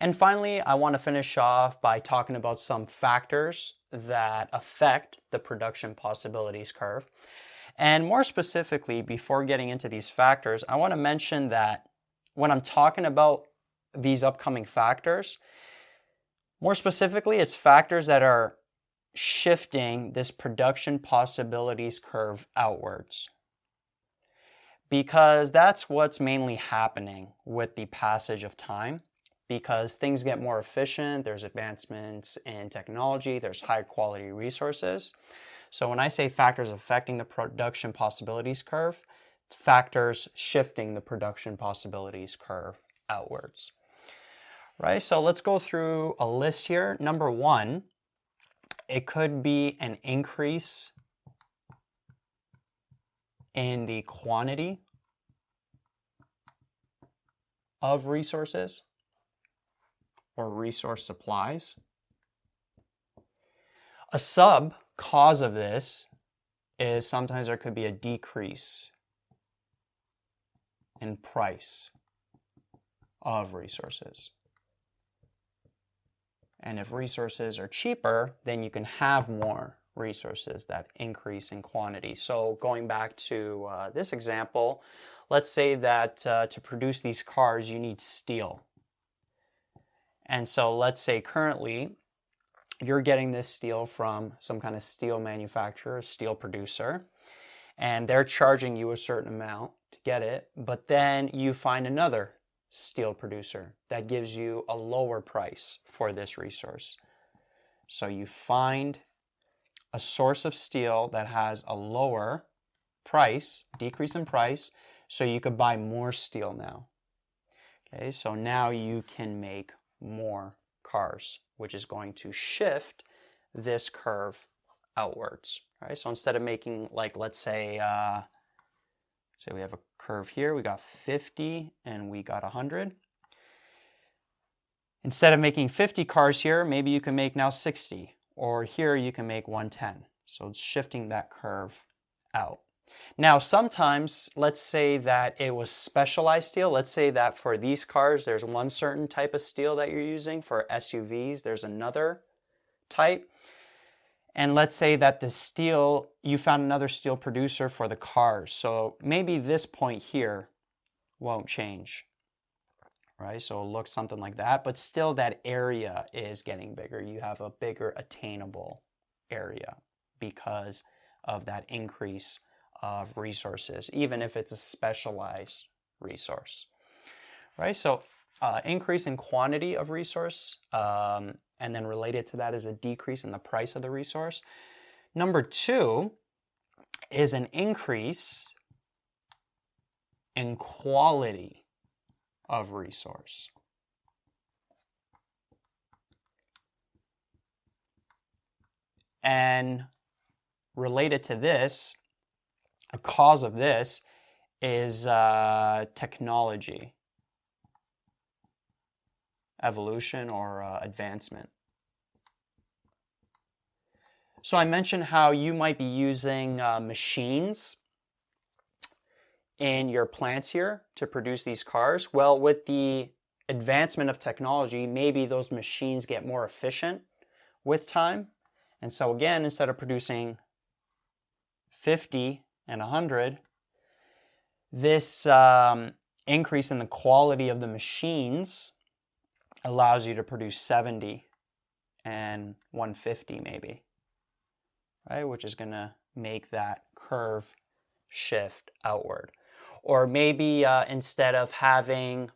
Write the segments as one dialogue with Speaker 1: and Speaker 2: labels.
Speaker 1: And finally, I want to finish off by talking about some factors that affect the production possibilities curve. And more specifically, before getting into these factors, I want to mention that when I'm talking about these upcoming factors, more specifically, it's factors that are shifting this production possibilities curve outwards. Because that's what's mainly happening with the passage of time. Because things get more efficient, there's advancements in technology, there's high quality resources. So when I say factors affecting the production possibilities curve, it's factors shifting the production possibilities curve outwards. Right, so let's go through a list here. Number one, it could be an increase in the quantity of resources or resource supplies. A sub cause of this is sometimes there could be a decrease in price of resources. And if resources are cheaper, then you can have more resources that increase in quantity. So going back to this example, let's say that to produce these cars, you need steel. And so let's say currently you're getting this steel from some kind of steel manufacturer, a steel producer, and they're charging you a certain amount to get it, but then you find another steel producer that gives you a lower price for this resource. So you find a source of steel that has a lower price, decrease in price, so you could buy more steel now. Okay, so now you can make more cars, which is going to shift this curve outwards. Right? So instead of making, like, let's say we have a curve here, we got 50 and we got 100. Instead of making 50 cars here, maybe you can make now 60, or here you can make 110. So it's shifting that curve out. Now, sometimes, let's say that it was specialized steel. Let's say that for these cars, there's one certain type of steel that you're using. For SUVs, there's another type. And let's say that the steel, you found another steel producer for the cars. So maybe this point here won't change, right? So it'll look something like that, but still that area is getting bigger. You have a bigger attainable area because of that increase of resources, even if it's a specialized resource, right? So increase in quantity of resource, and then related to that is a decrease in the price of the resource. Number two is an increase in quality of resource. And related to this, a cause of this is technology, evolution, or advancement. So I mentioned how you might be using machines in your plants here to produce these cars. Well, with the advancement of technology, maybe those machines get more efficient with time. And so again, instead of producing 50 and 100, this increase in the quality of the machines allows you to produce 70 and 150 maybe, right? Which is going to make that curve shift outward. Or maybe instead of having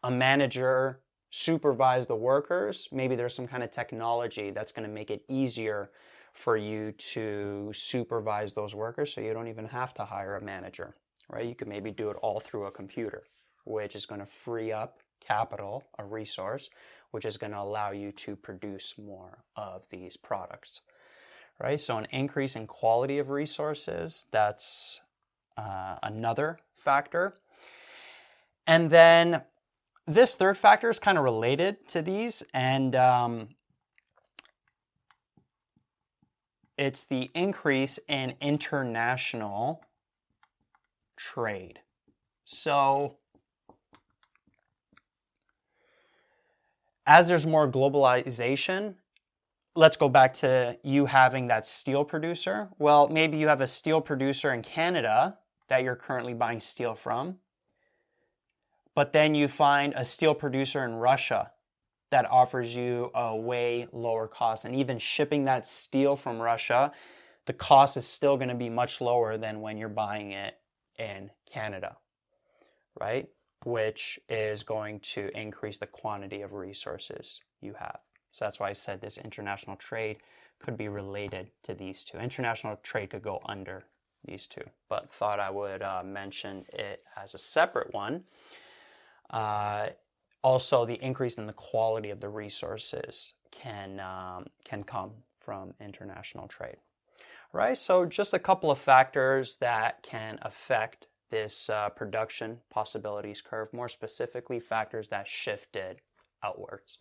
Speaker 1: a manager supervise the workers, maybe there's some kind of technology that's going to make it easier for you to supervise those workers, so you don't even have to hire a manager, right? You could maybe do it all through a computer, which is going to free up capital, a resource, which is going to allow you to produce more of these products, right? So an increase in quality of resources, that's another factor. And then this third factor is kind of related to these, and it's the increase in international trade. So As there's more globalization, let's go back to you having that steel producer. Well, maybe you have a steel producer in Canada that you're currently buying steel from, but then you find a steel producer in Russia that offers you a way lower cost. And even shipping that steel from Russia, the cost is still going to be much lower than when you're buying it in Canada, right? Which is going to increase the quantity of resources you have. So that's why I said this international trade could be related to these two. International trade could go under these two, but thought I would mention it as a separate one. Also, the increase in the quality of the resources can come from international trade. Right, so just a couple of factors that can affect this production possibilities curve, more specifically factors that shifted outwards.